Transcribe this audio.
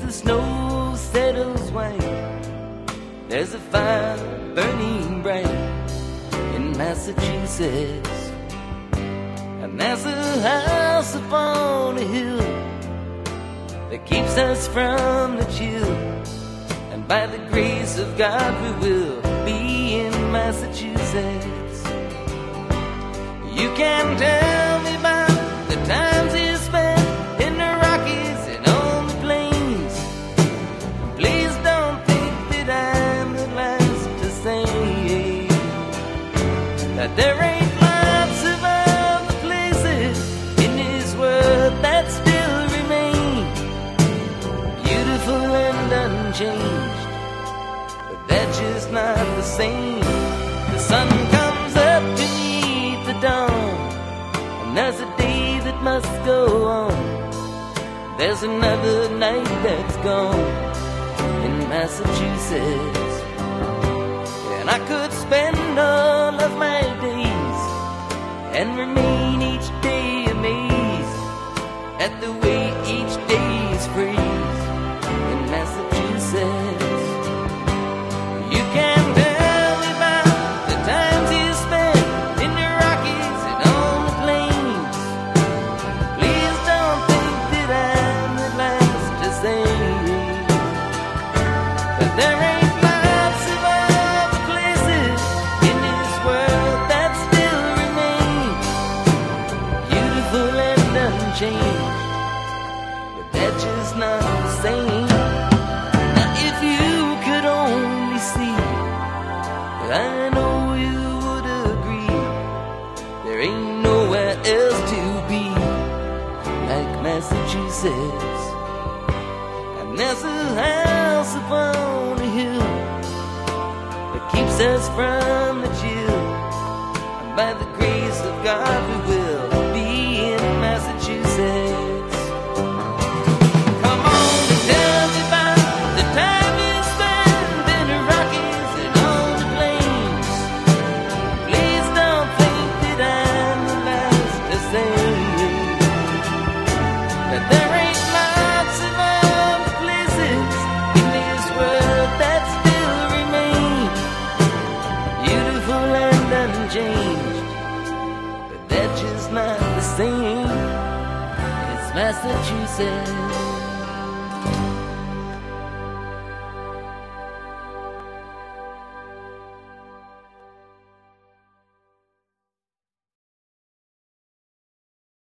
the snow settles white, there's a fire burning bright in Massachusetts. And there's a house upon a hill that keeps us from the chill. And by the grace of God we will be in Massachusetts. You can tell me about the times you spent in the Rockies and on the plains. Please don't think that I'm the last to say that there ain't lots of other places in this world that still remain beautiful and unchanged, but they're just not the same. The sun comes up to meet the dawn, and there's a day that must go on. There's another night that's gone in Massachusetts. And I could spend all of my days and remain each day amazed at the way each day is phrased in Massachusetts. You can tell me about the times you spent in the Rockies and on the plains. Please don't think that I'm the last to say that there ain't lots of other places in this world that still remain beautiful and unchanged, but they're just not the same. Now if you could only see, but I know you would agree, there ain't nowhere else to be like Massachusetts. And there's a house upon a hill that keeps us from the chill. And by the grace of God we will be in Massachusetts. Come on and tell me about the time you spent in the Rockies and on the plains. Please don't think that I'm the last to say that there ain't lots of other places in this world that still remain beautiful and unchanged, but they're just not the same. It's Massachusetts.